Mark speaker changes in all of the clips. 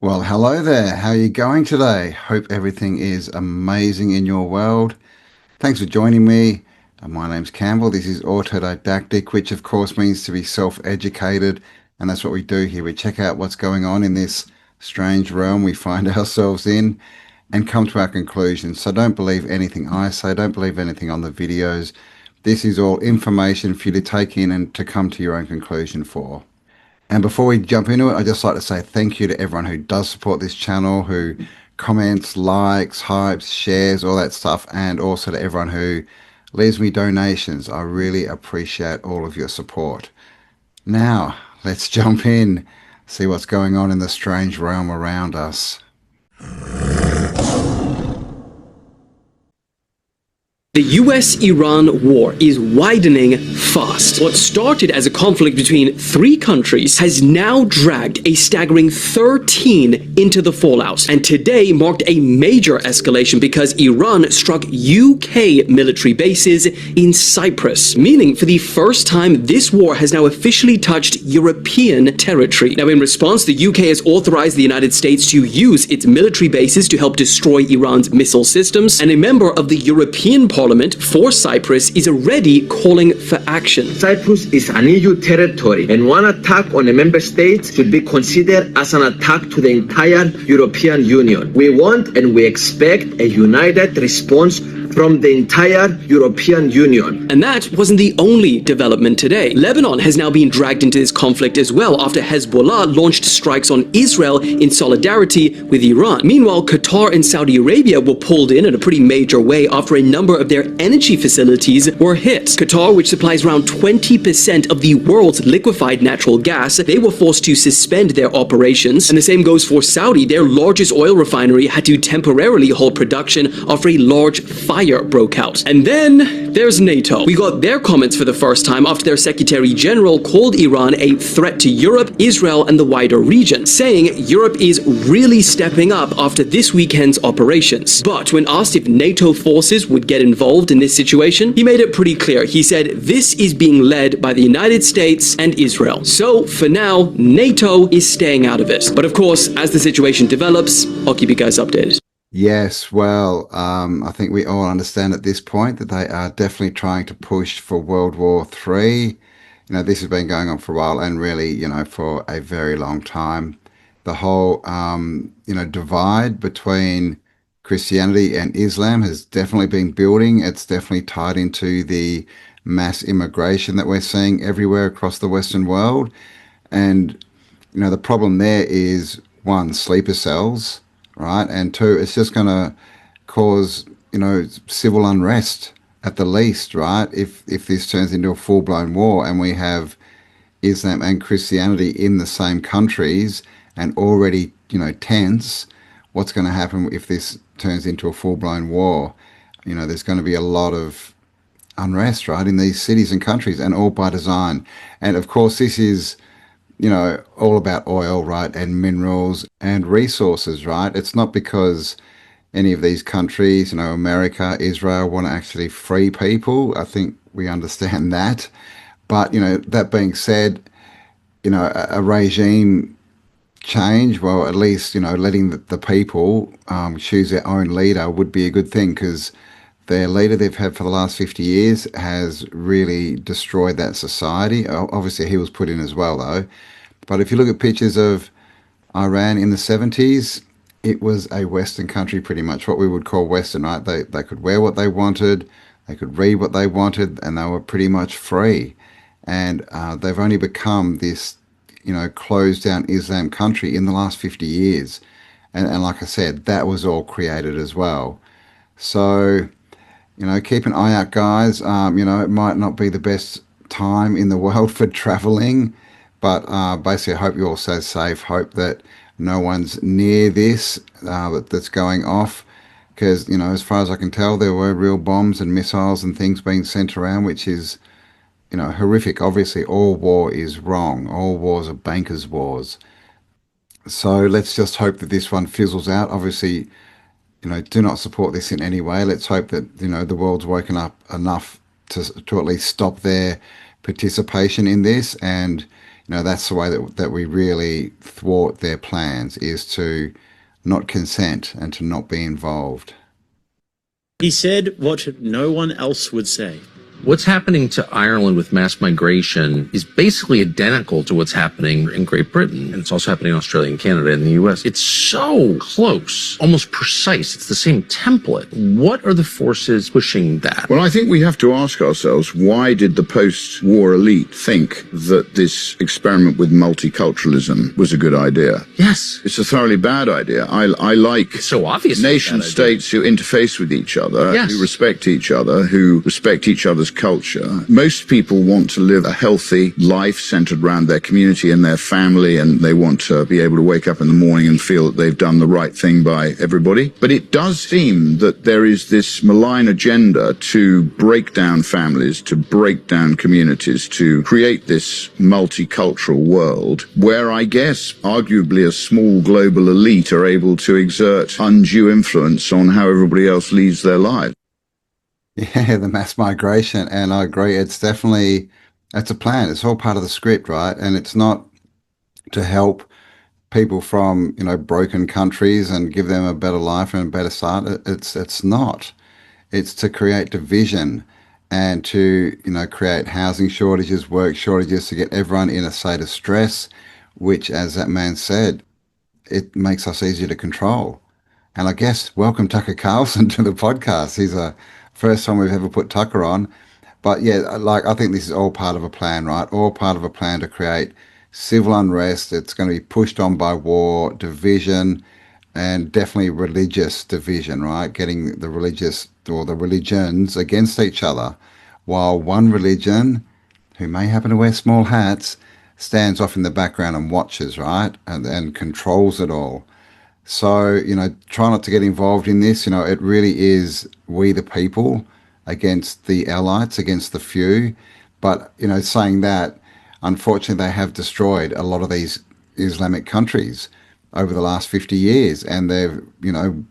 Speaker 1: Well, hello there. How are you going today? Hope everything is amazing in your world. Thanks for joining me. My name's Campbell. This is autodidactic, which of course means to be self-educated. And that's what we do here. We check out what's going on in this strange realm we find ourselves in and come to our conclusions. So don't believe anything I say. Don't believe anything on the videos. This is all information for you to take in and to come to your own conclusion for. And before we jump into it, I'd just like to say thank you to everyone who does support this channel, who comments, likes, hypes, shares, all that stuff, and also to everyone who leaves me donations. I really appreciate all of your support. Now, let's jump in, see what's going on in the strange realm around us.
Speaker 2: The US-Iran war is widening fast. What started as a conflict between three countries has now dragged a staggering 13 into the fallout. And today marked a major escalation because Iran struck UK military bases in Cyprus, meaning for the first time this war has now officially touched European territory. Now, in response, the UK has authorized the United States to use its military bases to help destroy Iran's missile systems, and a member of the European Parliament for Cyprus is already calling for action.
Speaker 3: Cyprus is an EU territory, and one attack on a member state should be considered as an attack to the entire European Union. We want and we expect a united response from the entire European Union.
Speaker 2: And that wasn't the only development today. Lebanon has now been dragged into this conflict as well after Hezbollah launched strikes on Israel in solidarity with Iran. Meanwhile, Qatar and Saudi Arabia were pulled in a pretty major way after a number of their energy facilities were hit. Qatar, which supplies around 20% of the world's liquefied natural gas, they were forced to suspend their operations. And the same goes for Saudi. Their largest oil refinery had to temporarily halt production after a large fire broke out. And then there's NATO. We got their comments for the first time after their Secretary General called Iran a threat to Europe, Israel, and the wider region, saying Europe is really stepping up after this weekend's operations. But when asked if NATO forces would get involved in this situation, he made it pretty clear. He said this is being led by the United States and Israel. So for now, NATO is staying out of it. But of course, as the situation develops, I'll keep you guys updated.
Speaker 1: Yes, well, I think we all understand at this point that they are definitely trying to push for World War III. This has been going on for a while and really, for a very long time. The whole, divide between Christianity and Islam has definitely been building. It's definitely tied into the mass immigration that we're seeing everywhere across the Western world. And, the problem there is, one, sleeper cells, right? And two, it's just going to cause, civil unrest at the least, right? If this turns into a full-blown war and we have Islam and Christianity in the same countries and already, tense, what's going to happen if this turns into a full-blown war? There's going to be a lot of unrest, right, in these cities and countries, and all by design. And of course, this is all about oil, right, and minerals and resources, right? It's not because any of these countries, America, Israel, want to actually free people. I think we understand that. But, that being said, a regime change, well, at least, letting the people choose their own leader would be a good thing, because their leader they've had for the last 50 years has really destroyed that society. Obviously, he was put in as well, though. But if you look at pictures of Iran in the 70s, it was a Western country, pretty much what we would call Western, right? They could wear what they wanted, they could read what they wanted, and they were pretty much free. And they've only become this, closed down Islam country in the last 50 years. And like I said, that was all created as well. So, keep an eye out, guys. It might not be the best time in the world for traveling, but basically I hope you all stay safe. Hope that no one's near this that's going off, because, as far as I can tell, there were real bombs and missiles and things being sent around, which is, horrific. Obviously, all war is wrong. All wars are bankers' wars. So let's just hope that this one fizzles out. Obviously, do not support this in any way. Let's hope that, the world's woken up enough to at least stop their participation in this. And, That's the way that we really thwart their plans, is to not consent and to not be involved.
Speaker 4: He said what no one else would say.
Speaker 5: What's happening to Ireland with mass migration is basically identical to what's happening in Great Britain. And it's also happening in Australia and Canada and the US. It's so close, almost precise. It's the same template. What are the forces pushing that?
Speaker 6: Well, I think we have to ask ourselves, why did the post-war elite think that this experiment with multiculturalism was a good idea?
Speaker 5: Yes.
Speaker 6: It's a thoroughly bad idea. I like
Speaker 5: It's so obvious.
Speaker 6: nation states who interface with each other,
Speaker 5: Yes.
Speaker 6: who respect each other, who respect each other's culture. Most people want to live a healthy life centered around their community and their family, and they want to be able to wake up in the morning and feel that they've done the right thing by everybody. But it does seem that there is this malign agenda to break down families, to break down communities, to create this multicultural world where I guess arguably a small global elite are able to exert undue influence on how everybody else leads their lives.
Speaker 1: Yeah, the mass migration, and I agree. It's a plan. It's all part of the script, right? And it's not to help people from broken countries and give them a better life and a better start. It's not. It's to create division and to create housing shortages, work shortages, to get everyone in a state of stress, which, as that man said, it makes us easier to control. And I guess welcome Tucker Carlson to the podcast. He's a first time we've ever put Tucker on. But yeah, I think this is all part of a plan, right? All part of a plan to create civil unrest. It's going to be pushed on by war, division, and definitely religious division, right? Getting the religious or the religions against each other, while one religion, who may happen to wear small hats, stands off in the background and watches, right? And controls it all. So, try not to get involved in this. It really is we the people against the elites, against the few. But, saying that, unfortunately, they have destroyed a lot of these Islamic countries over the last 50 years. And they've,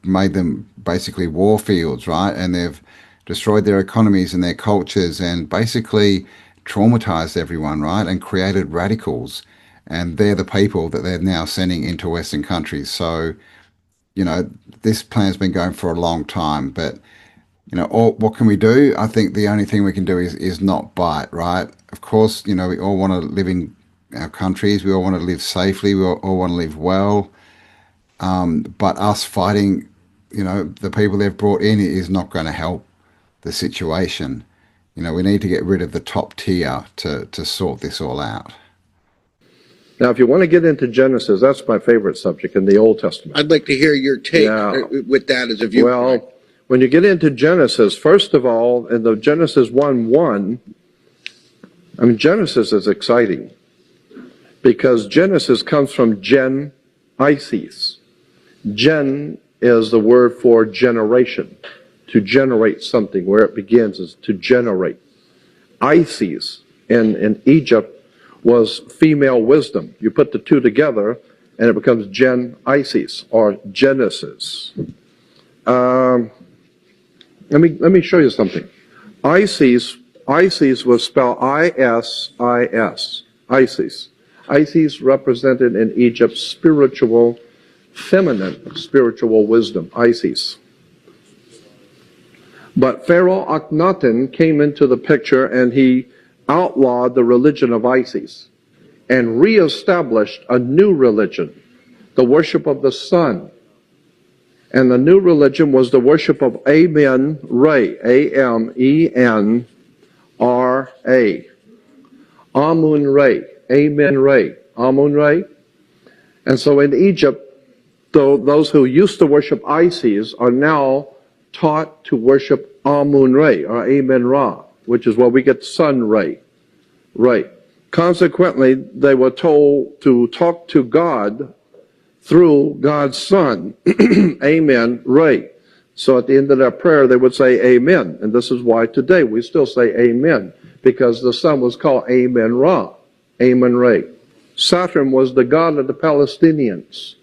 Speaker 1: made them basically war fields, right? And they've destroyed their economies and their cultures and basically traumatized everyone, right? And created radicals. And they're the people that they're now sending into Western countries. So, this plan's been going for a long time. But, what can we do? I think the only thing we can do is not bite, right? Of course, we all want to live in our countries. We all want to live safely. We all want to live well. But us fighting, the people they've brought in is not going to help the situation. We need to get rid of the top tier to sort this all out.
Speaker 7: Now, if you want to get into Genesis, that's my favorite subject in the Old Testament.
Speaker 8: I'd like to hear your take with that as a viewpoint.
Speaker 7: Well, when you get into Genesis, first of all, in the Genesis 1:1, Genesis is exciting because Genesis comes from gen Isis. Gen is the word for generation, to generate something. Where it begins is to generate. Isis in Egypt was female wisdom. You put the two together and it becomes Gen Isis or Genesis. Let me show you something. Isis was spelled I-S-I-S. Isis. Isis represented in Egypt spiritual, feminine spiritual wisdom. Isis. But Pharaoh Akhenaten came into the picture and he outlawed the religion of Isis and reestablished a new religion, the worship of the sun. And the new religion was the worship of Amen-Ra, A-M-E-N-R-A. Amun-Ra, Amen-Ra, Amun-Ra. And so in Egypt, those who used to worship Isis are now taught to worship Amun-Ra, or Amen-Ra, which is where we get sun ray. Right. Consequently, they were told to talk to God through God's Son. Amen, Ray. So at the end of their prayer, they would say Amen. And this is why today we still say Amen, because the Son was called Amen Ra. Amen Ray. Saturn was the god of the Palestinians.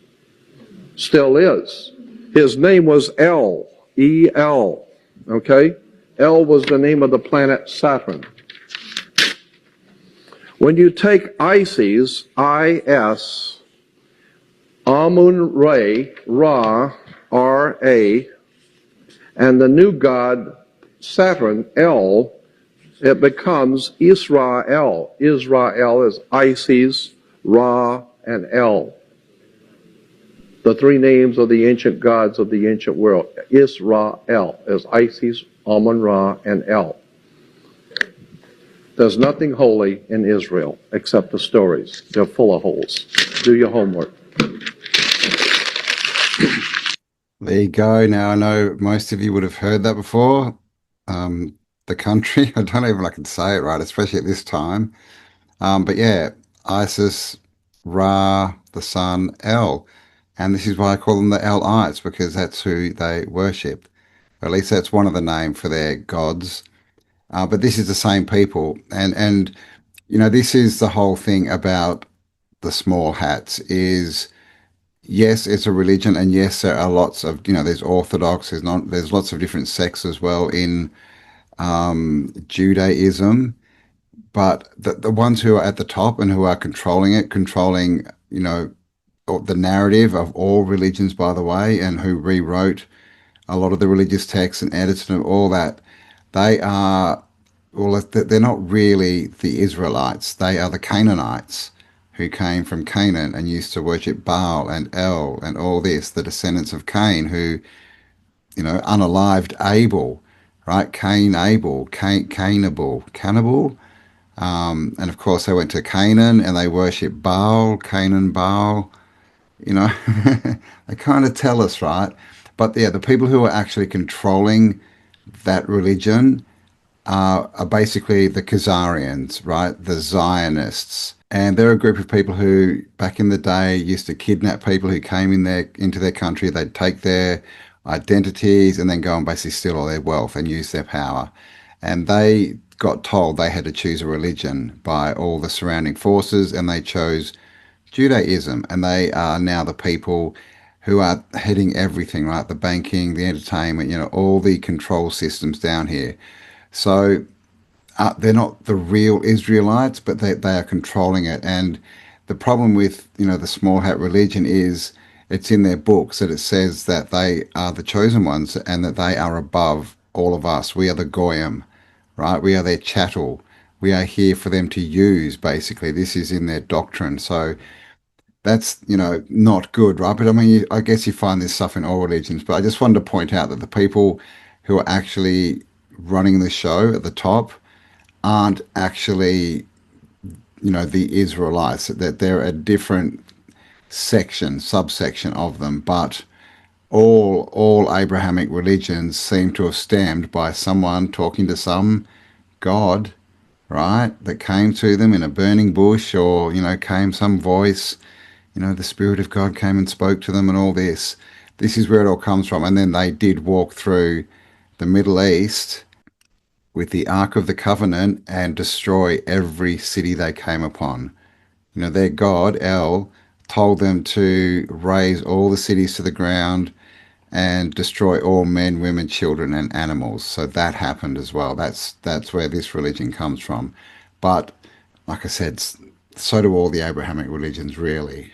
Speaker 7: Still is. His name was El. E-L. Okay? El was the name of the planet Saturn. When you take Isis, I-S, Amun-Ra, R-A, and the new god Saturn, L, it becomes Israel. Israel is Isis, Ra, and El. The three names of the ancient gods of the ancient world. Israel is Isis, Amun-Ra, and El. There's nothing holy in Israel except the stories. They're full of holes. Do your homework.
Speaker 1: There you go. Now, I know most of you would have heard that before. The country, I don't even know if I can say it right, especially at this time. But yeah, Isis, Ra, the sun, El. And this is why I call them the El-ites, because that's who they worship. Or at least that's one of the names for their gods. But this is the same people. And you know, this is the whole thing about the small hats is yes, it's a religion, and yes, there are lots of, you know, there's Orthodox, there's lots of different sects as well in Judaism, but the ones who are at the top and who are controlling it, controlling, you know, the narrative of all religions, by the way, and who rewrote a lot of the religious texts and edited them, all that, they are, well, they're not really the Israelites. They are the Canaanites who came from Canaan and used to worship Baal and El and all this, the descendants of Cain who, you know, unalived Abel, right? Cannibal. And of course, they went to Canaan and they worship Baal, Canaan, Baal. You know, they kind of tell us, right? But yeah, the people who are actually controlling that religion are basically the Khazarians, right? The Zionists. And they're a group of people who, back in the day, used to kidnap people who came into their country. They'd take their identities and then go and basically steal all their wealth and use their power. And they got told they had to choose a religion by all the surrounding forces, and they chose Judaism. And they are now the people who are heading everything, right? The banking, the entertainment, you know, all the control systems down here. So they're not the real Israelites, but they are controlling it. And the problem with, you know, the small hat religion is it's in their books that it says that they are the chosen ones and that they are above all of us. We are the goyim, right? We are their chattel. We are here for them to use, basically. This is in their doctrine. So that's, you know, not good, right? But I mean, I guess you find this stuff in all religions. But I just wanted to point out that the people who are actually running the show at the top aren't actually, you know, the Israelites, that they're a different subsection of them. But all Abrahamic religions seem to have stemmed by someone talking to some God, right? That came to them in a burning bush, or, you know, came some voice, you know, the Spirit of God came and spoke to them and all this. This is where it all comes from. And then they did walk through the Middle East with the Ark of the Covenant and destroy every city they came upon. You know, their God, El, told them to raze all the cities to the ground and destroy all men, women, children, and animals. So that happened as well. That's where this religion comes from. But like I said, so do all the Abrahamic religions, really.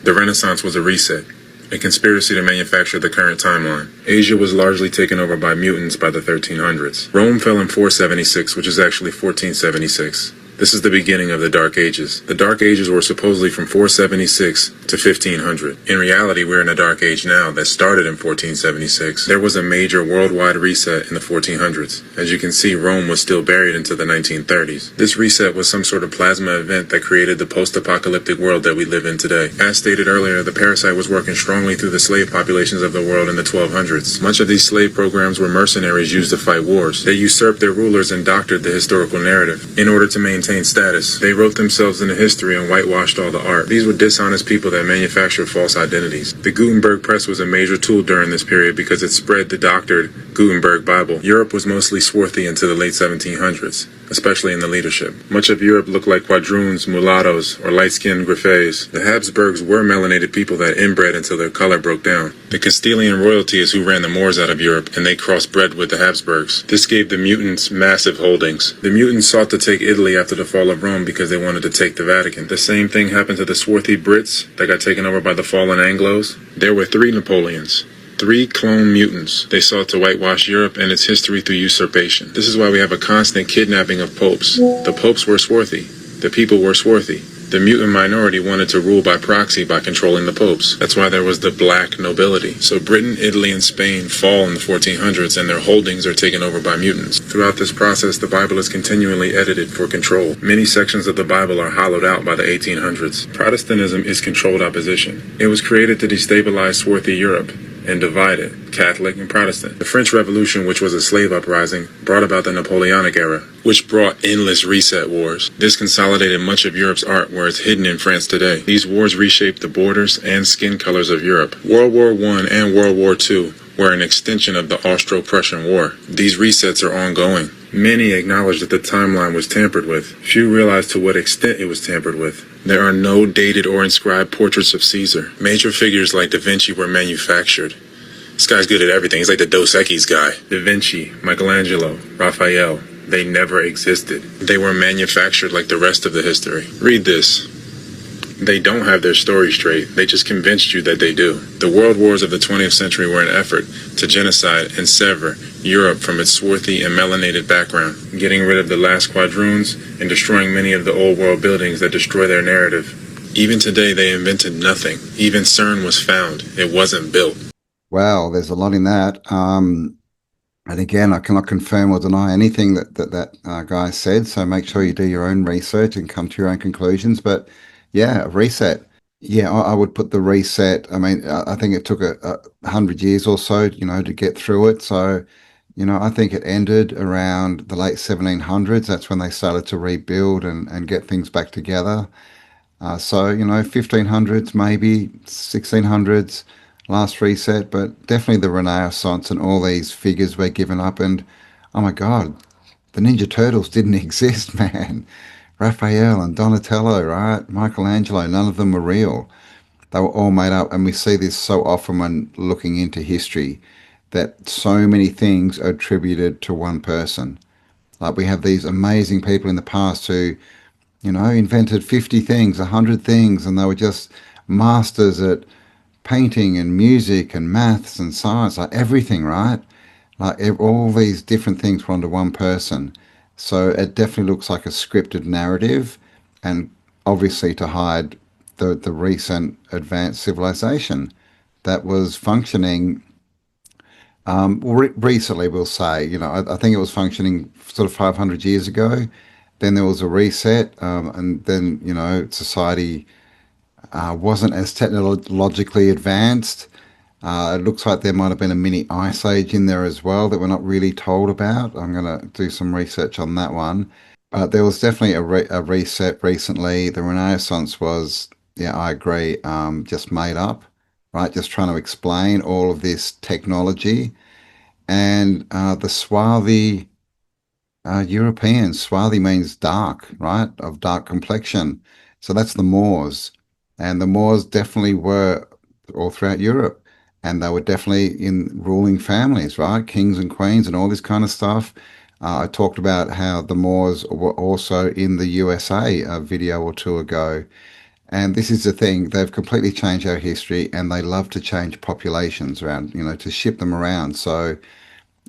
Speaker 9: The Renaissance was a reset, a conspiracy to manufacture the current timeline. Asia was largely taken over by mutants by the 1300s. Rome fell in 476, which is actually 1476. This is the beginning of the Dark Ages. The Dark Ages were supposedly from 476 to 1500. In reality, we're in a Dark Age now that started in 1476. There was a major worldwide reset in the 1400s. As you can see, Rome was still buried into the 1930s. This reset was some sort of plasma event that created the post-apocalyptic world that we live in today. As stated earlier, the parasite was working strongly through the slave populations of the world in the 1200s. Much of these slave programs were mercenaries used to fight wars. They usurped their rulers and doctored the historical narrative. In order to maintain status, they wrote themselves into history and whitewashed all the art. These were dishonest people that manufactured false identities. The Gutenberg press was a major tool during this period because it spread the doctored Gutenberg Bible. Europe was mostly swarthy into the late 1700s. especially in the leadership. Much of Europe looked like quadroons, mulattoes, or light-skinned griffes. The Habsburgs were melanated people that inbred until their color broke down. The Castilian royalty is who ran the Moors out of Europe, and they crossbred with the Habsburgs. This gave the mutants massive holdings. The mutants sought to take Italy after the fall of Rome because they wanted to take the Vatican. The same thing happened to the swarthy Brits that got taken over by the fallen Anglos. There were 3 Napoleons. 3 clone mutants. They sought to whitewash Europe and its history through usurpation. This is why we have a constant kidnapping of popes. The popes were swarthy. The people were swarthy. The mutant minority wanted to rule by proxy by controlling the popes. That's why there was the black nobility. So Britain, Italy, and Spain fall in the 1400s and their holdings are taken over by mutants. Throughout this process, the Bible is continually edited for control. Many sections of the Bible are hollowed out by the 1800s. Protestantism is controlled opposition. It was created to destabilize swarthy Europe and divided Catholic and Protestant. The French Revolution, which was a slave uprising, brought about the Napoleonic era, which brought endless reset wars. This consolidated much of Europe's art where it's hidden in France today. These wars reshaped the borders and skin colors of Europe. World War I and World War II were an extension of the Austro-Prussian War. These resets are ongoing. Many acknowledge that the timeline was tampered with. Few realize to what extent it was tampered with. There are no dated or inscribed portraits of Caesar. Major figures like Da Vinci were manufactured. This guy's good at everything. He's like the Dos Equis guy. Da Vinci, Michelangelo, Raphael, they never existed. They were manufactured like the rest of the history. Read this. They don't have their story straight. They just convinced you that they do. The world wars of the 20th century were an effort to genocide and sever Europe from its swarthy and melanated background, getting rid of the last quadroons and destroying many of the old world buildings that destroy their narrative. Even today, they invented nothing. Even CERN was found. It wasn't built.
Speaker 1: Well, there's a lot in that. And again, I cannot confirm or deny anything that guy said. So make sure you do your own research and come to your own conclusions. But yeah, reset. Yeah, I would put the reset. I mean, I think it took a 100 years or so, to get through it. So, I think it ended around the late 1700s. That's when they started to rebuild and get things back together. So, 1500s, maybe 1600s, last reset, but definitely the Renaissance and all these figures were given up. And oh my God, the Ninja Turtles didn't exist, man. Raphael and Donatello, right? Michelangelo, none of them were real. They were all made up. And we see this so often when looking into history, that so many things are attributed to one person. Like we have these amazing people in the past who, invented 50 things, 100 things, and they were just masters at painting and music and maths and science, like everything, right? Like all these different things were under one person. So it definitely looks like a scripted narrative, and obviously to hide the recent advanced civilization that was functioning recently, we'll say. I think it was functioning sort of 500 years ago. Then there was a reset, and then, society wasn't as technologically advanced. It looks like there might have been a mini ice age in there as well that we're not really told about. I'm going to do some research on that one. But there was definitely a reset recently. The Renaissance was, yeah, I agree, just made up, right? Just trying to explain all of this technology. And the swarthy Europeans, swarthy means dark, right? Of dark complexion. So that's the Moors. And the Moors definitely were all throughout Europe. And they were definitely in ruling families, right? Kings and queens and all this kind of stuff. I talked about how the Moors were also in the USA a video or two ago. And this is the thing, they've completely changed our history, and they love to change populations around, to ship them around. So,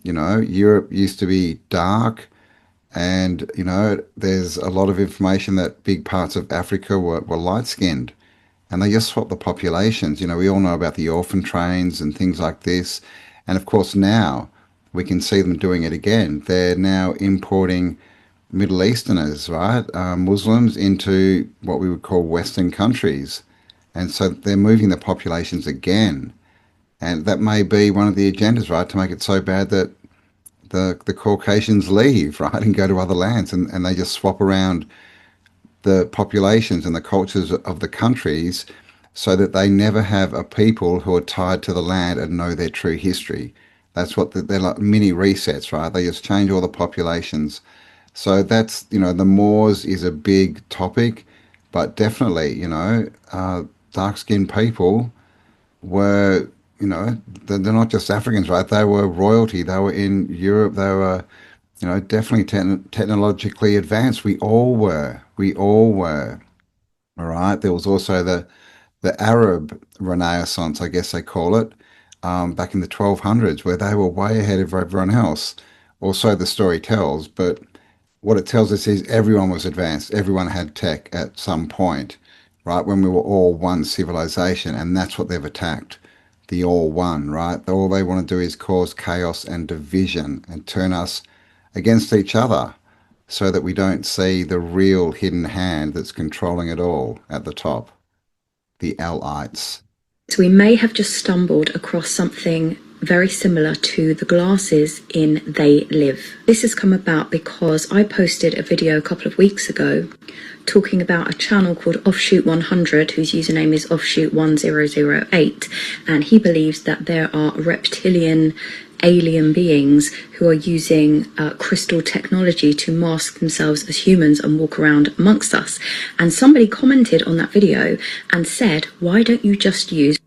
Speaker 1: Europe used to be dark, and, there's a lot of information that big parts of Africa were light-skinned. And they just swapped the populations. We all know about the orphan trains and things like this. And of course, now we can see them doing it again. They're now importing Middle Easterners, right? Muslims into what we would call Western countries. And so they're moving the populations again. And that may be one of the agendas, right? To make it so bad that the Caucasians leave, right? And go to other lands, and they just swap around the populations and the cultures of the countries so that they never have a people who are tied to the land and know their true history. That's what they're like, mini resets, right? They just change all the populations. So that's, the Moors is a big topic, but definitely, dark-skinned people were, they're not just Africans, right? They were royalty. They were in Europe. They were, definitely technologically advanced. We all were. We all were. All right. There was also the Arab Renaissance, I guess they call it, back in the 1200s, where they were way ahead of everyone else. Also, the story tells, but what it tells us is everyone was advanced. Everyone had tech at some point, right? When we were all one civilization, and that's what they've attacked. The all one, right? All they want to do is cause chaos and division and turn us against each other so that we don't see the real hidden hand that's controlling it all at the top, the Alites.
Speaker 10: So we may have just stumbled across something very similar to the glasses in They Live. This has come about because I posted a video a couple of weeks ago talking about a channel called Offshoot 100, whose username is Offshoot 1008, and he believes that there are reptilian alien beings who are using crystal technology to mask themselves as humans and walk around amongst us. And somebody commented on that video and said, why don't you just use...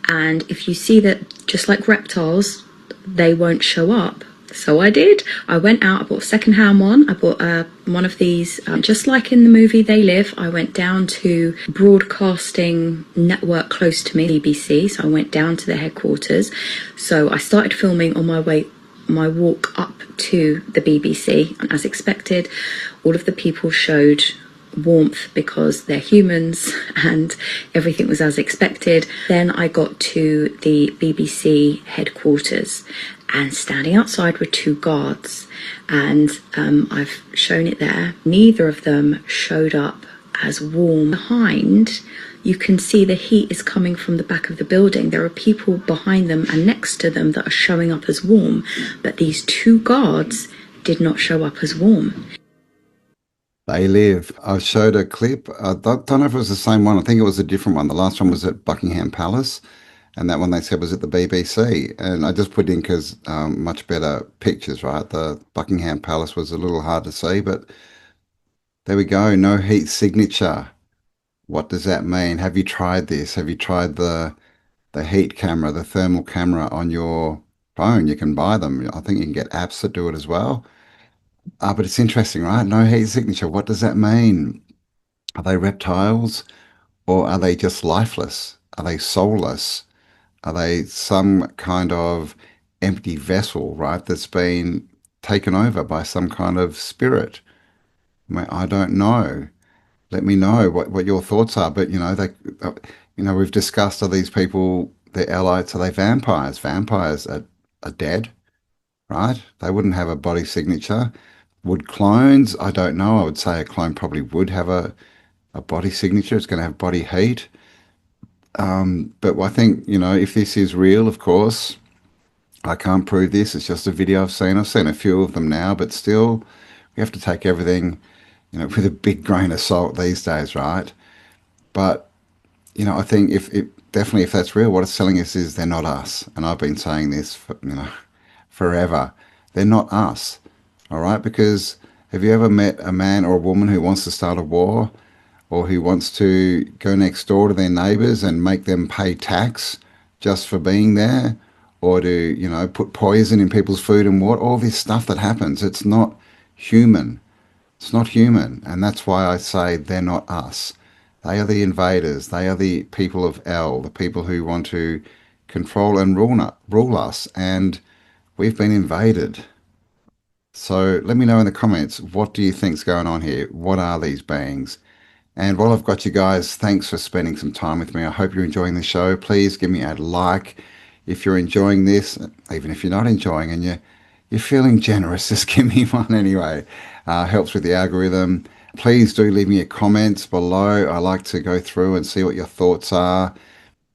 Speaker 10: And if you see that, just like reptiles, they won't show up. So I did. I went out, I bought a second-hand one. I bought one of these, just like in the movie They Live. I went down to broadcasting network close to me, BBC. So I went down to their headquarters. So I started filming on my walk up to the BBC. And as expected, all of the people showed warmth because they're humans and everything was as expected. Then I got to the BBC headquarters, and standing outside were two guards, and I've shown it there. Neither of them showed up as warm. Behind, you can see the heat is coming from the back of the building. There are people behind them and next to them that are showing up as warm, but these two guards did not show up as warm.
Speaker 1: They Live. I showed a clip. I don't know if it was the same one. I think it was a different one. The last one was at Buckingham Palace, and that one they said was at the BBC. And I just put in because much better pictures, right? The Buckingham Palace was a little hard to see, but there we go. No heat signature. What does that mean? Have you tried this? Have you tried the heat camera, the thermal camera on your phone? You can buy them. I think you can get apps that do it as well. But it's interesting, right? No heat signature. What does that mean? Are they reptiles or are they just lifeless? Are they soulless? Are they some kind of empty vessel, right, that's been taken over by some kind of spirit? I don't know. Let me know what your thoughts are. But, we've discussed, are these people, they're Alites, are they vampires? Vampires are dead, right? They wouldn't have a body signature. Would clones? I don't know. I would say a clone probably would have a body signature. It's going to have body heat. But I think, if this is real, of course, I can't prove this. It's just a video I've seen. I've seen a few of them now, but still, we have to take everything, with a big grain of salt these days, right? But, I think definitely if that's real, what it's telling us is they're not us. And I've been saying this for, forever. They're not us. All right, because have you ever met a man or a woman who wants to start a war or who wants to go next door to their neighbors and make them pay tax just for being there, or to, put poison in people's food and water? All this stuff that happens, it's not human. It's not human. And that's why I say they're not us. They are the invaders. They are the people of El, the people who want to control and rule us. And we've been invaded. So let me know in the comments, what do you think's going on here? What are these beings? And while I've got you guys, thanks for spending some time with me. I hope you're enjoying the show. Please give me a like if you're enjoying this. Even if you're not enjoying and you're feeling generous, just give me one anyway. Helps with the algorithm. Please do leave me a comment below. I like to go through and see what your thoughts are,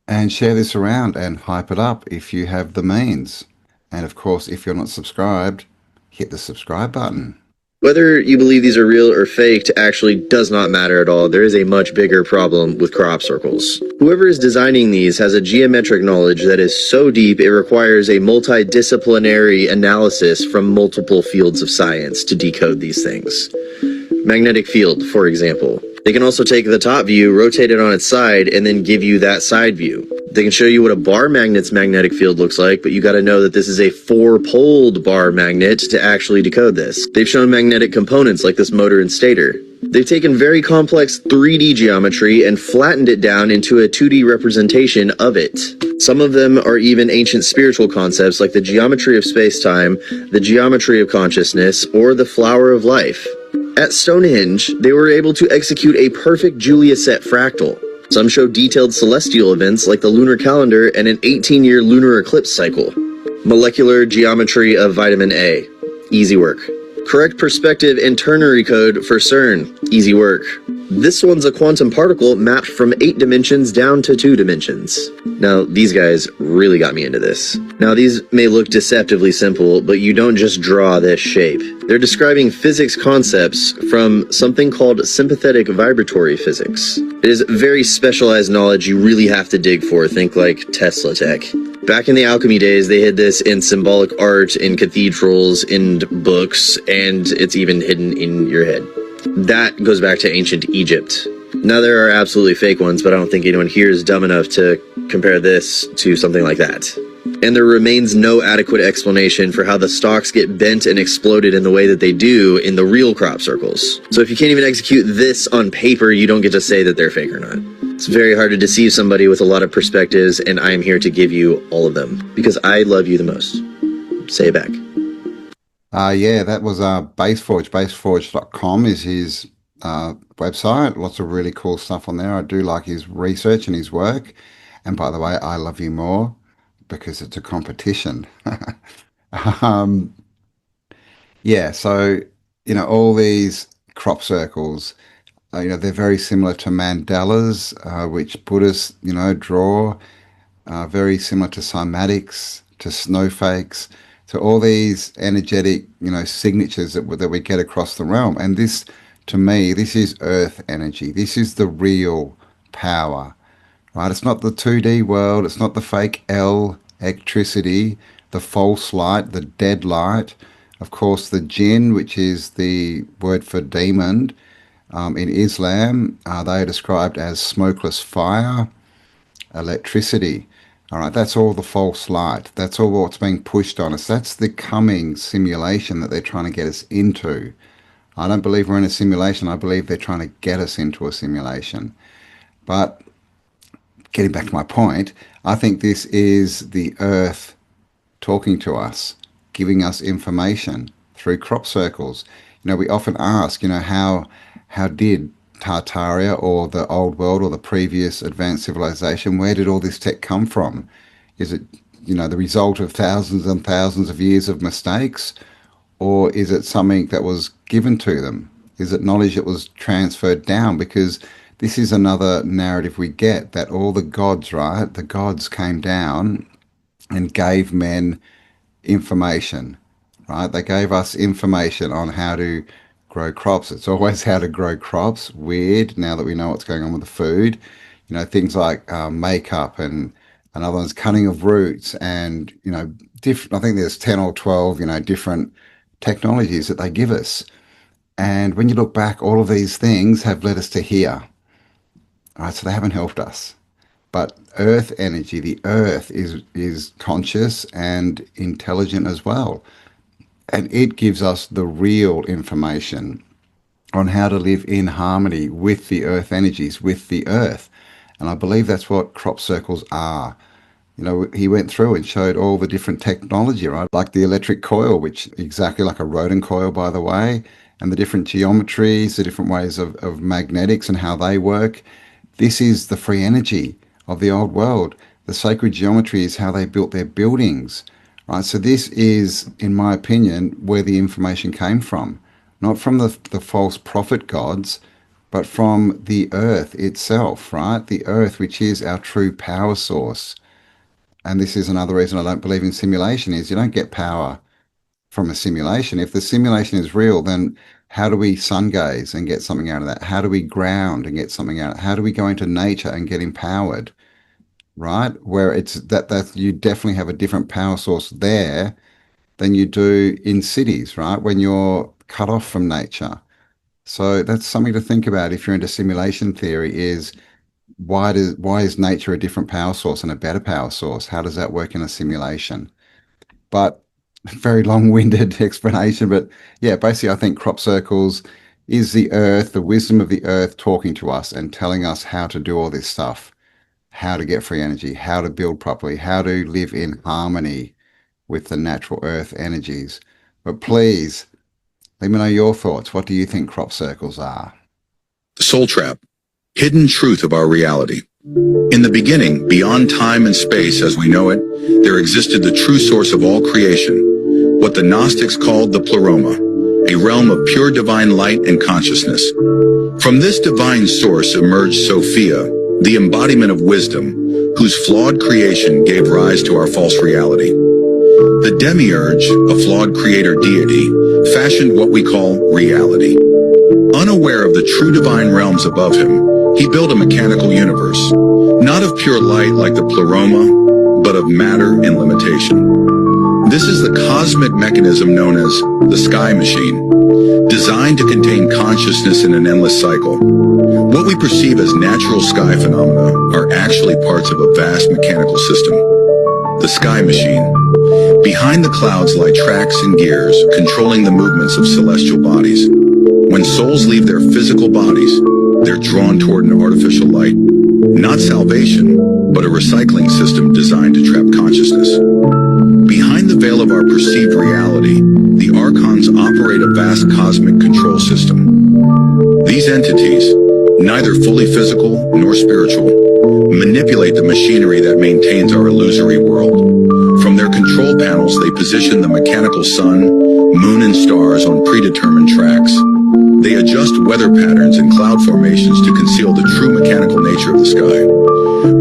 Speaker 1: and share this around and hype it up if you have the means. And of course, if you're not subscribed, hit the subscribe button.
Speaker 11: Whether you believe these are real or faked actually does not matter at all. There is a much bigger problem with crop circles. Whoever is designing these has a geometric knowledge that is so deep it requires a multidisciplinary analysis from multiple fields of science to decode these things. Magnetic field, for example. They can also take the top view, rotate it on its side, and then give you that side view. They can show you what a bar magnet's magnetic field looks like, but you gotta know that this is a four-poled bar magnet to actually decode this. They've shown magnetic components like this motor and stator. They've taken very complex 3D geometry and flattened it down into a 2D representation of it. Some of them are even ancient spiritual concepts like the geometry of space-time, the geometry of consciousness, or the flower of life. At Stonehenge, they were able to execute a perfect Julia set fractal. Some show detailed celestial events like the lunar calendar and an 18-year lunar eclipse cycle. Molecular geometry of vitamin A. Easy work. Correct perspective and ternary code for CERN. Easy work. This one's a quantum particle mapped from 8 dimensions down to 2 dimensions. Now, these guys really got me into this. Now, these may look deceptively simple, but you don't just draw this shape. They're describing physics concepts from something called sympathetic vibratory physics. It is very specialized knowledge you really have to dig for. Think like Tesla tech. Back in the alchemy days, they hid this in symbolic art, in cathedrals, in books, and it's even hidden in your head. That goes back to ancient Egypt. Now, there are absolutely fake ones, but I don't think anyone here is dumb enough to compare this to something like that. And there remains no adequate explanation for how the stalks get bent and exploded in the way that they do in the real crop circles. So if you can't even execute this on paper, you don't get to say that they're fake or not. It's very hard to deceive somebody with a lot of perspectives, and I am here to give you all of them, because I love you the most. Say it back.
Speaker 1: Yeah, that was Baseforge. Baseforge.com is his website. Lots of really cool stuff on there. I do like his research and his work. And by the way, I love you more because it's a competition. um, yeah, so, all these crop circles, they're very similar to mandalas, which Buddhists, draw, very similar to cymatics, to snowflakes, to all these energetic, signatures that we get across the realm. And this, to me, this is earth energy. This is the real power, right? It's not the 2D world. It's not the fake electricity, the false light, the dead light. Of course, the jinn, which is the word for demon, in Islam, they are described as smokeless fire, electricity. All right, that's all the false light. That's all what's being pushed on us. That's the coming simulation that they're trying to get us into. I don't believe we're in a simulation. I believe they're trying to get us into a simulation. But getting back to my point, I think this is the earth talking to us, giving us information through crop circles. We often ask, how did Tartaria or the old world or the previous advanced civilization, where did all this tech come from? Is it, the result of thousands and thousands of years of mistakes? Or is it something that was given to them? Is it knowledge that was transferred down? Because this is another narrative we get, that all the gods, right? The gods came down and gave men information, right? They gave us information on how to grow crops. It's always how to grow crops. Weird, now that we know what's going on with the food. Things like makeup and other ones, cutting of roots, and different. I think there's 10 or 12, different technologies that they give us. And when you look back, all of these things have led us to here. All right, so they haven't helped us. But earth energy, the earth is conscious and intelligent as well. And it gives us the real information on how to live in harmony with the earth energies, with the earth. And I believe that's what crop circles are. He went through and showed all the different technology, right? Like the electric coil, which exactly like a rodent coil, by the way, and the different geometries, the different ways of magnetics and how they work. This is the free energy of the old world. The sacred geometry is how they built their buildings. Right, so this is, in my opinion, where the information came from. Not from the false prophet gods, but from the earth itself, right? The earth, which is our true power source. And this is another reason I don't believe in simulation, is you don't get power from a simulation. If the simulation is real, then how do we sun gaze and get something out of that? How do we ground and get something out of it? How do we go into nature and get empowered? Right? Where it's that you definitely have a different power source there than you do in cities, right? When you're cut off from nature. So that's something to think about if you're into simulation theory is why is nature a different power source and a better power source? How does that work in a simulation? But very long-winded explanation, but yeah, basically I think crop circles is the earth, the wisdom of the earth talking to us and telling us how to do all this stuff, how to get free energy, how to build properly, how to live in harmony with the natural earth energies. But please, let me know your thoughts. What do you think crop circles are?
Speaker 12: The soul trap, hidden truth of our reality. In the beginning, beyond time and space as we know it, there existed the true source of all creation, what the Gnostics called the pleroma, a realm of pure divine light and consciousness. From this divine source emerged Sophia, the embodiment of wisdom, whose flawed creation gave rise to our false reality. The demiurge, a flawed creator deity, fashioned what we call reality. Unaware of the true divine realms above him, he built a mechanical universe, not of pure light like the pleroma, but of matter and limitation. This is the cosmic mechanism known as the sky machine, designed to contain consciousness in an endless cycle. What we perceive as natural sky phenomena are actually parts of a vast mechanical system. The sky machine. Behind the clouds lie tracks and gears controlling the movements of celestial bodies. When souls leave their physical bodies, they're drawn toward an artificial light. Not salvation, but a recycling system designed to trap consciousness. Behind the veil of our perceived reality, the archons operate a vast cosmic control system. These entities, neither fully physical nor spiritual, manipulate the machinery that maintains our illusory world. From their control panels, they position the mechanical sun, moon, and stars on predetermined tracks. They adjust weather patterns and cloud formations to conceal the true mechanical nature of the sky.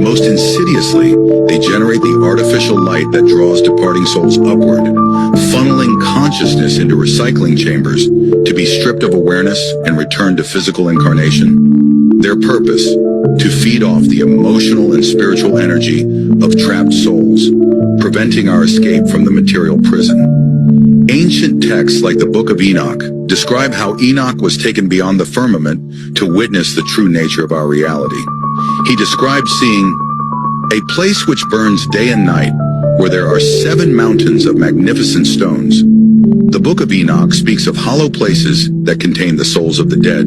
Speaker 12: Most insidiously, they generate the artificial light that draws departing souls upward, funneling consciousness into recycling chambers to be stripped of awareness and returned to physical incarnation. Their purpose, to feed off the emotional and spiritual energy of trapped souls, preventing our escape from the material prison. Ancient texts like the Book of Enoch describe how Enoch was taken beyond the firmament to witness the true nature of our reality. He described seeing a place which burns day and night, where there are 7 mountains of magnificent stones. The Book of Enoch speaks of hollow places that contain the souls of the dead,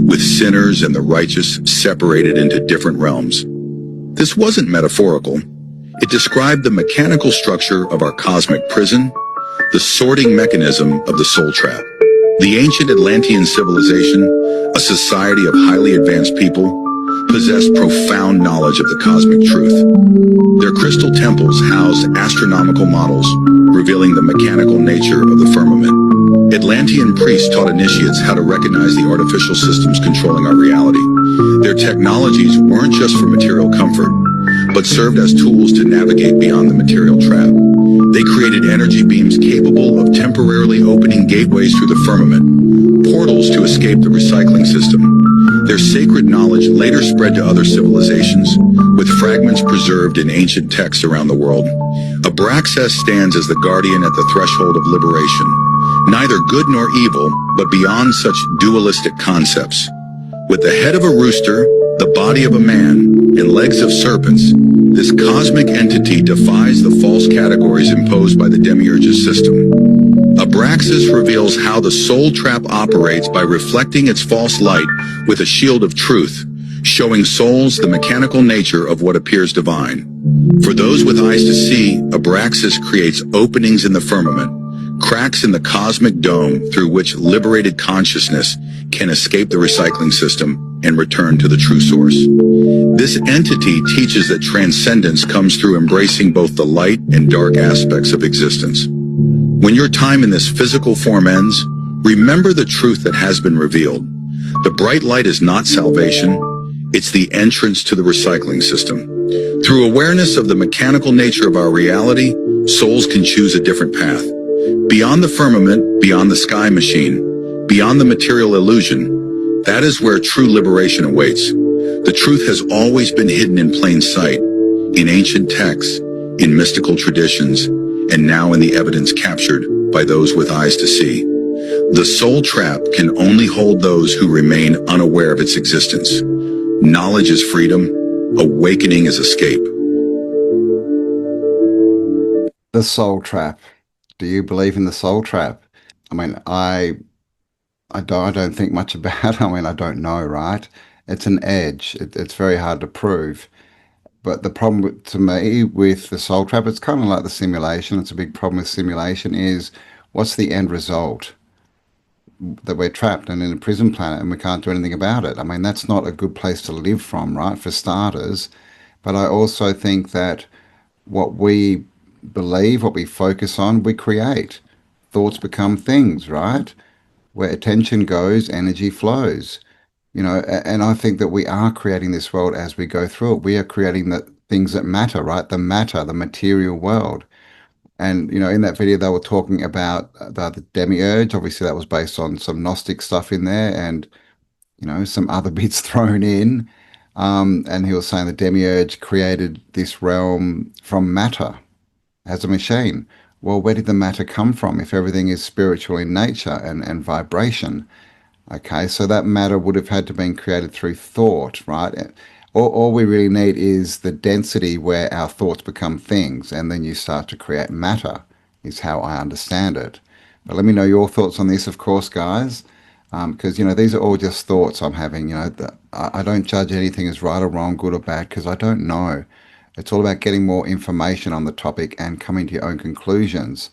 Speaker 12: with sinners and the righteous separated into different realms. This wasn't metaphorical. It described the mechanical structure of our cosmic prison, the sorting mechanism of the soul trap. The ancient Atlantean civilization, a society of highly advanced people, possessed profound knowledge of the cosmic truth. Their crystal temples housed astronomical models, revealing the mechanical nature of the firmament. Atlantean priests taught initiates how to recognize the artificial systems controlling our reality. Their technologies weren't just for material comfort, but served as tools to navigate beyond the material trap. They created energy beams capable of temporarily opening gateways through the firmament, portals to escape the recycling system. Their sacred knowledge later spread to other civilizations, with fragments preserved in ancient texts around the world. Abraxas stands as the guardian at the threshold of liberation, neither good nor evil, but beyond such dualistic concepts. With the head of a rooster, the body of a man, and legs of serpents, this cosmic entity defies the false categories imposed by the demiurge's system. Abraxas reveals how the soul trap operates by reflecting its false light with a shield of truth, showing souls the mechanical nature of what appears divine. For those with eyes to see, Abraxas creates openings in the firmament, cracks in the cosmic dome through which liberated consciousness can escape the recycling system and return to the true source. This entity teaches that transcendence comes through embracing both the light and dark aspects of existence. When your time in this physical form ends, remember the truth that has been revealed. The bright light is not salvation, it's the entrance to the recycling system. Through awareness of the mechanical nature of our reality, souls can choose a different path. Beyond the firmament, beyond the sky machine, beyond the material illusion, that is where true liberation awaits. The truth has always been hidden in plain sight, in ancient texts, in mystical traditions, and now in the evidence captured by those with eyes to see. The soul trap can only hold those who remain unaware of its existence. Knowledge is freedom, awakening is escape.
Speaker 1: The soul trap. Do you believe in the soul trap? I mean, I don't think much about it. I mean, I don't know, right? It's an edge. It's very hard to prove. But the problem to me with the soul trap, it's kind of like the simulation. It's a big problem with simulation is what's the end result? That we're trapped and in a prison planet and we can't do anything about it. I mean, that's not a good place to live from, right? For starters. But I also think that what we believe, what we focus on, we create. Thoughts become things, right? Where attention goes, energy flows. And I think that we are creating this world as we go through it. We are creating the things that matter, right? The matter, the material world. And, in that video, they were talking about the demiurge. Obviously, that was based on some Gnostic stuff in there and, some other bits thrown in. And he was saying the demiurge created this realm from matter as a machine. Well, where did the matter come from if everything is spiritual in nature and vibration? Okay, so that matter would have had to been created through thought, right? All we really need is the density where our thoughts become things, and then you start to create matter, is how I understand it. But let me know your thoughts on this, of course, guys, because, these are all just thoughts I'm having. I don't judge anything as right or wrong, good or bad, because I don't know. It's all about getting more information on the topic and coming to your own conclusions.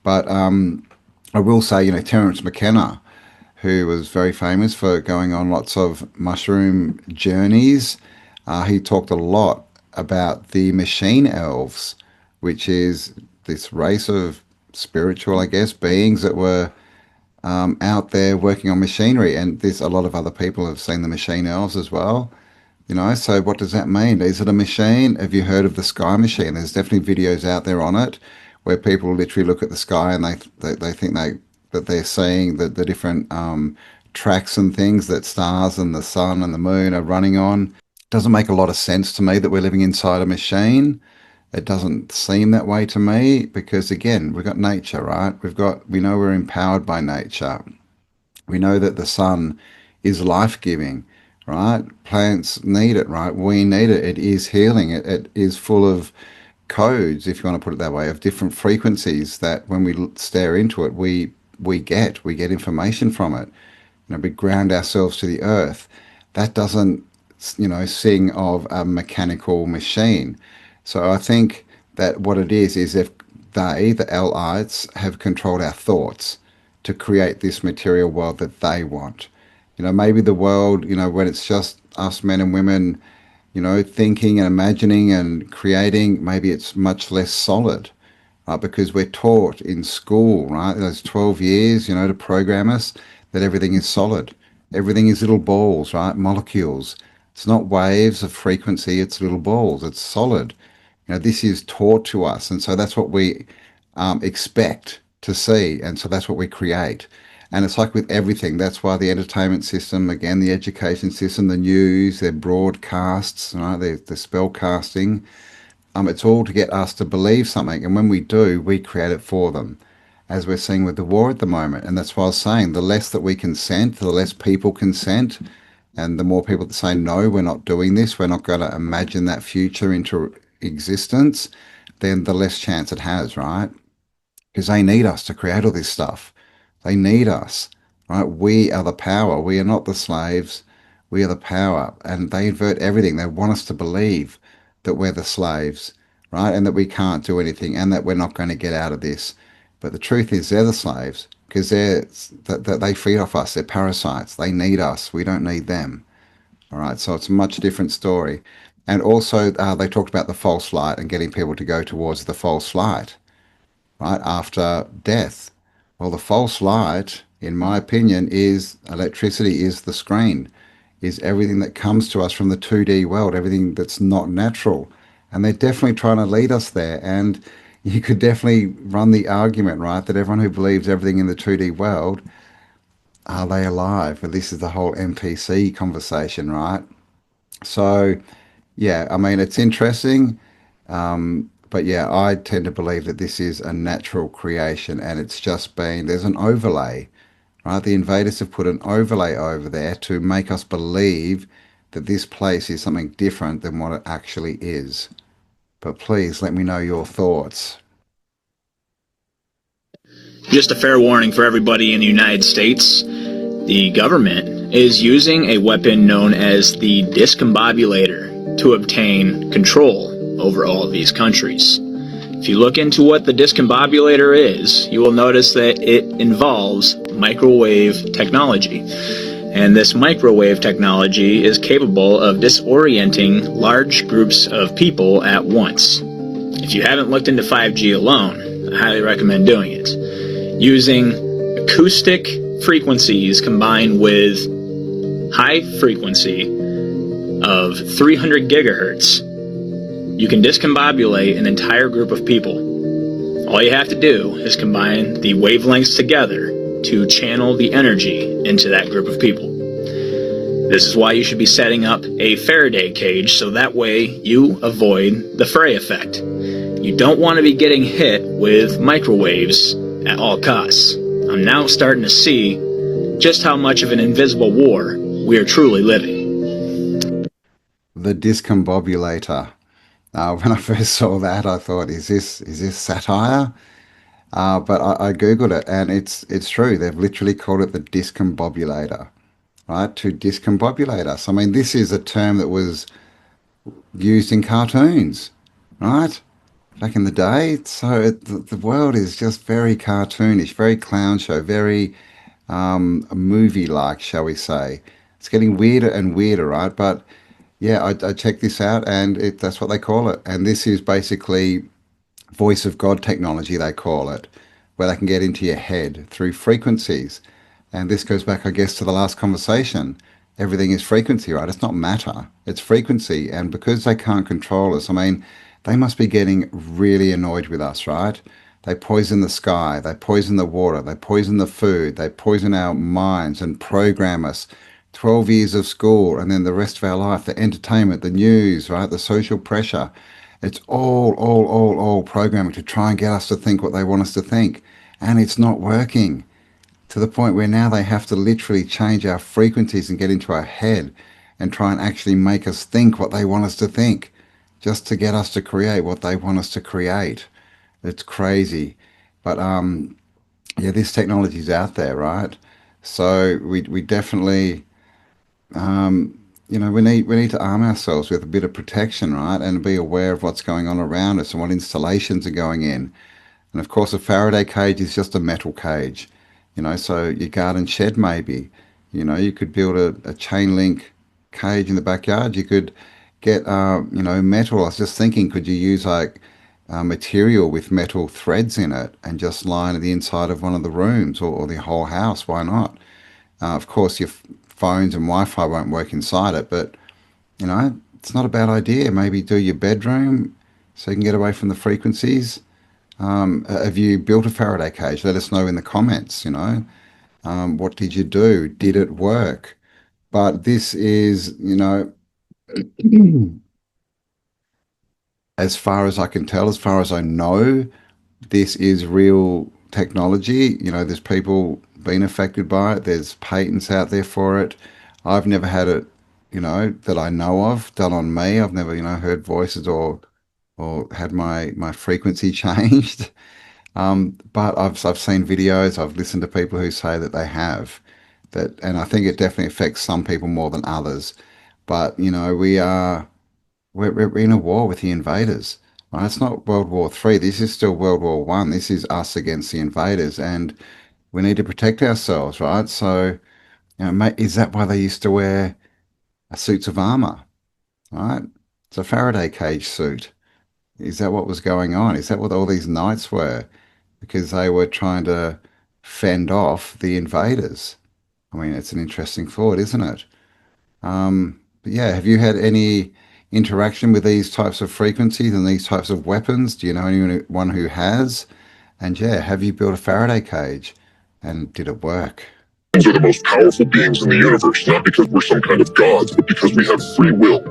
Speaker 1: But I will say, Terence McKenna, who was very famous for going on lots of mushroom journeys. He talked a lot about the machine elves, which is this race of spiritual, I guess, beings that were out there working on machinery. And there's a lot of other people have seen the machine elves as well. So what does that mean? Is it a machine? Have you heard of the sky machine? There's definitely videos out there on it where people literally look at the sky and they think that they're seeing the different tracks and things that stars and the sun and the moon are running on. Doesn't make a lot of sense to me that we're living inside a machine. It doesn't seem that way to me because, again, we've got nature, right? We know we're empowered by nature. We know that the sun is life-giving, right? Plants need it, right? We need it. It is healing. It is full of codes, if you want to put it that way, of different frequencies that when we stare into it, we get information from it. We ground ourselves to the earth. That doesn't, sing of a mechanical machine. So I think that what it is if the Lites, have controlled our thoughts to create this material world that they want. Maybe the world, when it's just us men and women, thinking and imagining and creating, maybe it's much less solid. Because we're taught in school, right, those 12 years, to program us, that everything is solid. Everything is little balls, right, molecules. It's not waves of frequency, it's little balls. It's solid. This is taught to us. And so that's what we expect to see. And so that's what we create. And it's like with everything. That's why the entertainment system, again, the education system, the news, their broadcasts, right, the spell casting, it's all to get us to believe something. And when we do, we create it for them, as we're seeing with the war at the moment. And that's why I was saying the less that we consent, the less people consent, and the more people that say, no, we're not doing this, we're not going to imagine that future into existence, then the less chance it has, right? Because they need us to create all this stuff. They need us, right? We are the power. We are not the slaves. We are the power. And they invert everything. They want us to believe that we're the slaves, right? And that we can't do anything and that we're not going to get out of this. But the truth is they're the slaves because they feed off us. They're parasites. They need us. We don't need them. All right. So it's a much different story. And also they talked about the false light and getting people to go towards the false light, right, after death. Well, the false light, in my opinion, is electricity, is the screen, is everything that comes to us from the 2D world, everything that's not natural. And they're definitely trying to lead us there. And, you could definitely run the argument, right, that everyone who believes everything in the 2D world, are they alive? But this is the whole NPC conversation, right? So, yeah, I mean, it's interesting. But yeah, I tend to believe that this is a natural creation and it's just been, there's an overlay, right? The invaders have put an overlay over there to make us believe that this place is something different than what it actually is. But please let me know your thoughts.
Speaker 13: Just a fair warning for everybody in the United States. The government is using a weapon known as the discombobulator to obtain control over all of these countries. If you look into what the discombobulator is, you will notice that it involves microwave technology. And this microwave technology is capable of disorienting large groups of people at once. If you haven't looked into 5G alone, I highly recommend doing it. Using acoustic frequencies combined with high frequency of 300 gigahertz, you can discombobulate an entire group of people. All you have to do is combine the wavelengths together to channel the energy into that group of people. This is why you should be setting up a Faraday cage so that way you avoid the fray effect. You don't want to be getting hit with microwaves at all costs. I'm now starting to see just how much of an invisible war we are truly living.
Speaker 1: The discombobulator. When I first saw that, I thought, is this satire? But I googled it, and it's true. They've literally called it the discombobulator, right? To discombobulate us. I mean, this is a term that was used in cartoons, right? Back in the day. So the world is just very cartoonish, very clown show, very movie-like, shall we say. It's getting weirder and weirder, right? But yeah, I checked this out, and that's what they call it. And this is basically voice of God technology, they call it, where they can get into your head through frequencies. And this goes back, I guess, to the last conversation. Everything is frequency, right? It's not matter, it's frequency. And because they can't control us, I mean, they must be getting really annoyed with us, right? They poison the sky, they poison the water, they poison the food, they poison our minds and program us. 12 years of school and then the rest of our life, the entertainment, the news, right? The social pressure. It's all programming to try and get us to think what they want us to think. And it's not working, to the point where now they have to literally change our frequencies and get into our head and try and actually make us think what they want us to think, just to get us to create what they want us to create. It's crazy. But yeah, this technology is out there, right? So we definitely, we need to arm ourselves with a bit of protection, right? And be aware of what's going on around us and what installations are going in. And of course, a Faraday cage is just a metal cage, so your garden shed maybe, you could build a chain link cage in the backyard. You could get, metal. I was just thinking, could you use like material with metal threads in it and just line the inside of one of the rooms or the whole house? Why not? Of course, your phones and Wi-Fi won't work inside it, but it's not a bad idea. Maybe do your bedroom so you can get away from the frequencies. Have you built a Faraday cage? Let us know in the comments. What did you do? Did it work? But this is, as far as I can tell, as far as I know, this is real technology. There's people being affected by it. There's patents out there for it. I've never had it, that I know of done on me. I've never, heard voices or had my frequency changed. But I've seen videos. I've listened to people who say that they have that, and I think it definitely affects some people more than others. But we're in a war with the invaders. Right? It's not World War III. This is still World War One. This is us against the invaders, and we need to protect ourselves, right? So, is that why they used to wear suits of armor, right? It's a Faraday cage suit. Is that what was going on? Is that what all these knights were? Because they were trying to fend off the invaders. I mean, it's an interesting thought, isn't it? But yeah, have you had any, interaction with these types of frequencies and these types of weapons? Do you know anyone who has? And yeah, have you built a Faraday cage? And did it work?
Speaker 14: Humans are the most powerful beings in the universe, not because we're some kind of gods, but because we have free will.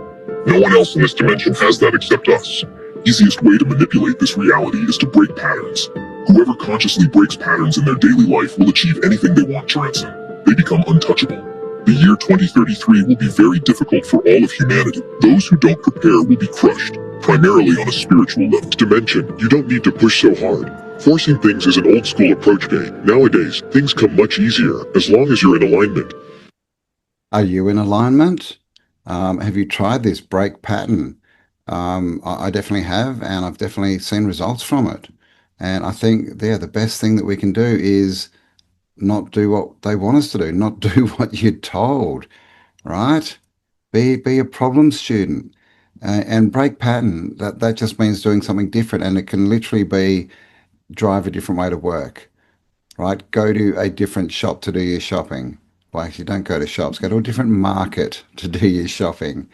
Speaker 14: No one else in this dimension has that except us. Easiest way to manipulate this reality is to break patterns. Whoever consciously breaks patterns in their daily life will achieve anything they want, Joranson. They become untouchable. The year 2033 will be very difficult for all of humanity. Those who don't prepare will be crushed, primarily on a spiritual level. Dimension, you don't need to push so hard. Forcing things is an old school approach, Gay. Nowadays, things come much easier, as long as you're in alignment.
Speaker 1: Are you in alignment? Have you tried this break pattern? I definitely have, and I've definitely seen results from it. And I think, yeah, the best thing that we can do is not do what they want us to do, not do what you're told, right? Be a problem student. And break pattern, that just means doing something different, and it can literally be drive a different way to work, right? Go to a different shop to do your shopping. Well, actually, don't go to shops. Go to a different market to do your shopping.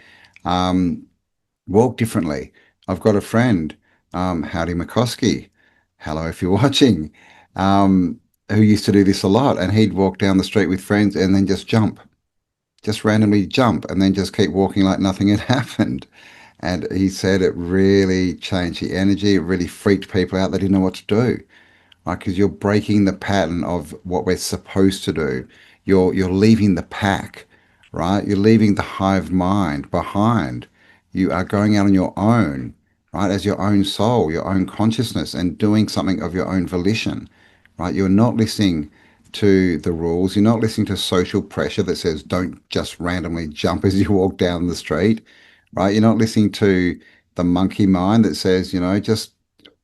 Speaker 1: Walk differently. I've got a friend, Howdy McCoskey, hello if you're watching, who used to do this a lot, and he'd walk down the street with friends and then just jump, just randomly jump, and then just keep walking like nothing had happened. And he said it really changed the energy. It really freaked people out. They didn't know what to do, right? Because you're breaking the pattern of what we're supposed to do. You're leaving the pack, right? You're leaving the hive mind behind. You are going out on your own, right? As your own soul, your own consciousness, and doing something of your own volition, right? You're not listening to the rules. You're not listening to social pressure that says don't just randomly jump as you walk down the street, right? You're not listening to the monkey mind that says, just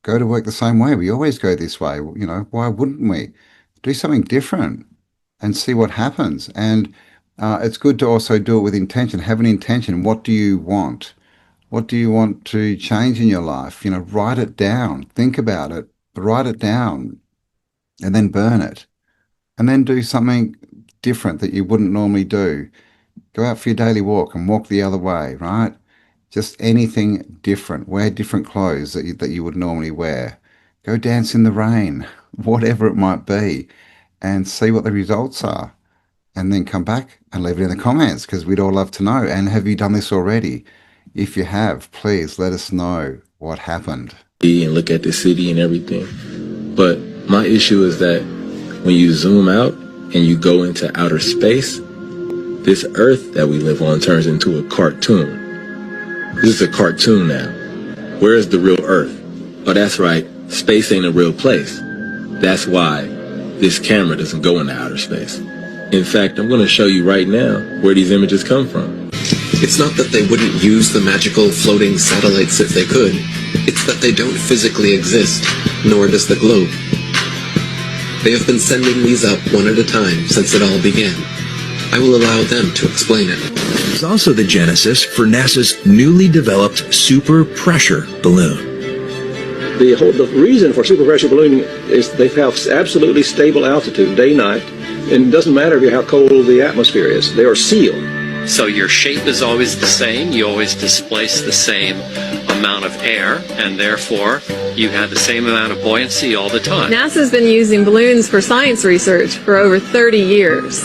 Speaker 1: go to work the same way. We always go this way. Why wouldn't we? Do something different and see what happens. And it's good to also do it with intention. Have an intention. What do you want? What do you want to change in your life? Write it down. Think about it. Write it down. And then burn it. And then do something different that you wouldn't normally do. Go out for your daily walk and walk the other way, right? Just anything different. Wear different clothes that you would normally wear. Go dance in the rain, whatever it might be, and see what the results are. And then come back and leave it in the comments, because we'd all love to know. And have you done this already? If you have, please let us know what happened.
Speaker 15: And look at the city and everything. But my issue is that when you zoom out and you go into outer space, this Earth that we live on turns into a cartoon. This is a cartoon now. Where is the real Earth? Oh, that's right. Space ain't a real place. That's why this camera doesn't go into outer space. In fact, I'm going to show you right now where these images come from.
Speaker 16: It's not that they wouldn't use the magical floating satellites if they could. It's that they don't physically exist, nor does the globe. They have been sending these up one at a time since it all began. I will allow them to explain it.
Speaker 17: It's also the genesis for NASA's newly developed super pressure balloon.
Speaker 18: The reason for super pressure ballooning is they have absolutely stable altitude, day, night, and it doesn't matter how cold the atmosphere is. They are sealed.
Speaker 19: So your shape is always the same, you always displace the same amount of air, and therefore you have the same amount of buoyancy all the time.
Speaker 20: NASA's been using balloons for science research for over 30 years.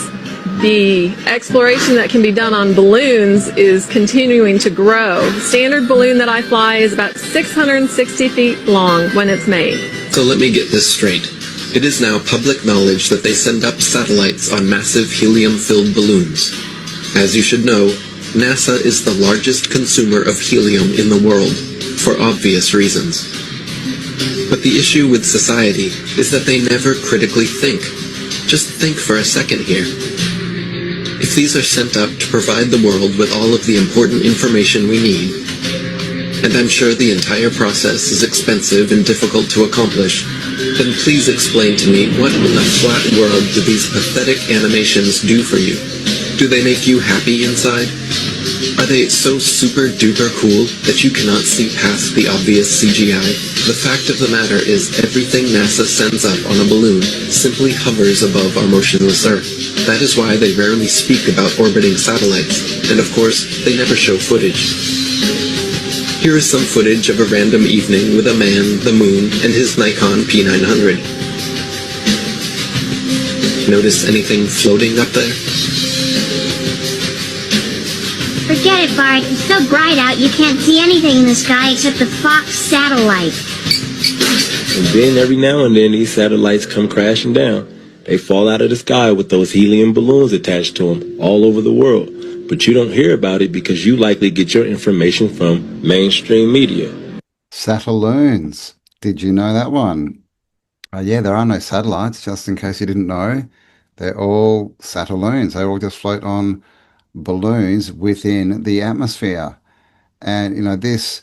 Speaker 20: The exploration that can be done on balloons is continuing to grow. The standard balloon that I fly is about 660 feet long when it's made.
Speaker 16: So let me get this straight. It is now public knowledge that they send up satellites on massive helium-filled balloons. As you should know, NASA is the largest consumer of helium in the world, for obvious reasons. But the issue with society is that they never critically think. Just think for a second here. If these are sent up to provide the world with all of the important information we need, and I'm sure the entire process is expensive and difficult to accomplish, then please explain to me what in the flat world do these pathetic animations do for you? Do they make you happy inside? Are they so super duper cool that you cannot see past the obvious CGI? The fact of the matter is everything NASA sends up on a balloon simply hovers above our motionless Earth. That is why they rarely speak about orbiting satellites, and of course, they never show footage. Here is some footage of a random evening with a man, the moon, and his Nikon P900. Notice anything floating up there?
Speaker 21: Forget it, Bart. It's so bright out you can't see anything in the sky except the Fox satellite.
Speaker 15: And then every now and then these satellites come crashing down. They fall out of the sky with those helium balloons attached to them all over the world. But you don't hear about it because you likely get your information from mainstream media.
Speaker 1: Satelloons. Did you know that one? Yeah, there are no satellites, just in case you didn't know. They're all satelloons. They all just float on balloons within the atmosphere. And, this,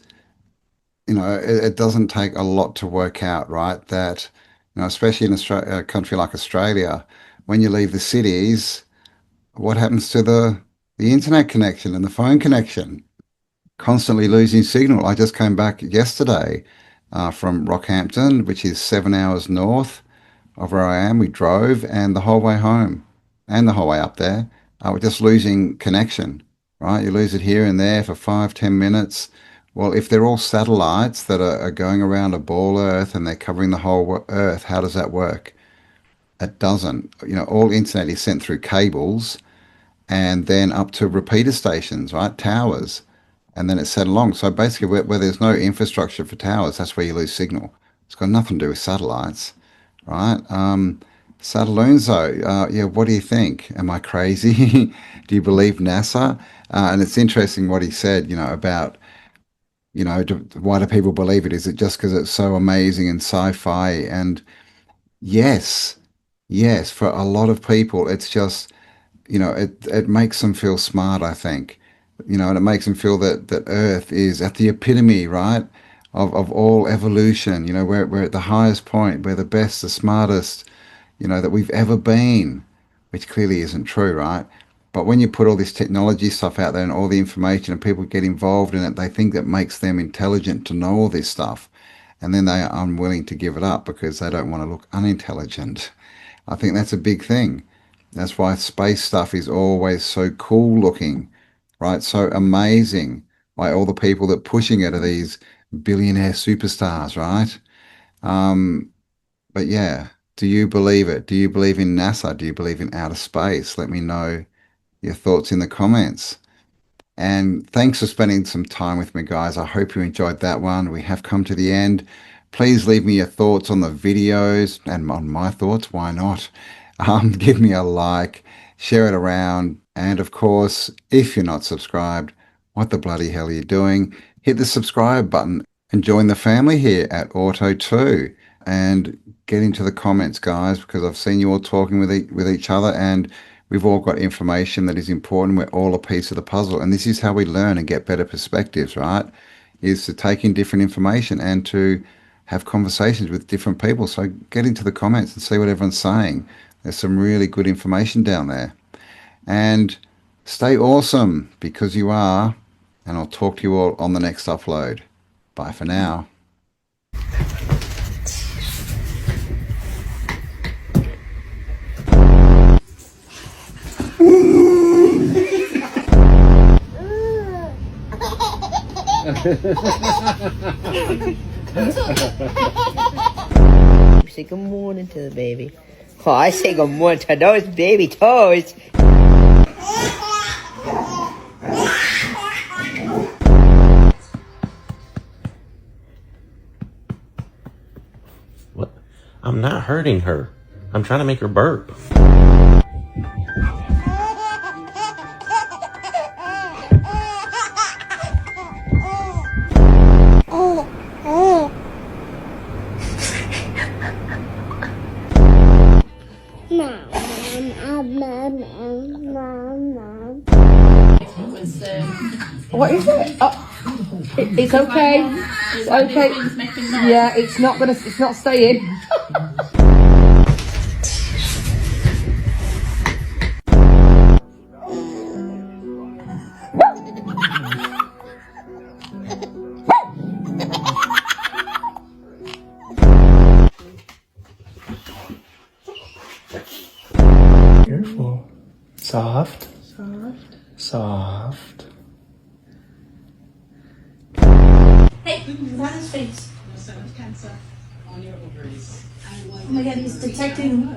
Speaker 1: it doesn't take a lot to work out, right? That, especially in Australia, a country like Australia, when you leave the cities, what happens to the internet connection and the phone connection? Constantly losing signal. I just came back yesterday from Rockhampton, which is 7 hours north of where I am. We drove, and the whole way home and the whole way up there, we're just losing connection, right? You lose it here and there for 5, 10 minutes. Well, if they're all satellites that are going around a ball Earth and they're covering the whole Earth, how does that work? It doesn't. All internet is sent through cables and then up to repeater stations, right? Towers. And then it's sent along. So basically, where there's no infrastructure for towers, that's where you lose signal. It's got nothing to do with satellites, right? Satelloons, though, yeah, what do you think? Am I crazy? Do you believe NASA? And it's interesting what he said, about, why do people believe it? Is it just because it's so amazing and sci-fi? And yes, for a lot of people, it's just, it makes them feel smart, I think. And it makes them feel that Earth is at the epitome, right, of all evolution. We're at the highest point. We're the best, the smartest, that we've ever been, which clearly isn't true, right? But when you put all this technology stuff out there and all the information and people get involved in it, they think that makes them intelligent to know all this stuff. And then they are unwilling to give it up because they don't want to look unintelligent. I think that's a big thing. That's why space stuff is always so cool looking, right? So amazing. By all the people that pushing it are these billionaire superstars, right? But yeah, do you believe it? Do you believe in NASA? Do you believe in outer space? Let me know your thoughts in the comments. And thanks for spending some time with me, guys. I hope you enjoyed that one. We have come to the end. Please leave me your thoughts on the videos and on my thoughts. Why not? Give me a like, share it around. And of course, if you're not subscribed, what the bloody hell are you doing? Hit the subscribe button and join the family here at Auto 2. And get into the comments, guys, because I've seen you all talking with each other, and we've all got information that is important. We're all a piece of the puzzle. And this is how we learn and get better perspectives, right? Is to take in different information and to have conversations with different people. So get into the comments and see what everyone's saying. There's some really good information down there. And stay awesome, because you are. And I'll talk to you all on the next upload. Bye for now.
Speaker 22: Say good morning to the baby. Oh, I say good morning to those baby toes.
Speaker 23: What? I'm not hurting her. I'm trying to make her burp.
Speaker 24: What is it? Oh, it's okay. It's okay. Yeah, it's not staying.
Speaker 25: Careful. Soft. Soft. Soft.
Speaker 2: Hey, without his face.
Speaker 3: Cancer on your ovaries.
Speaker 2: Oh my god, he's detecting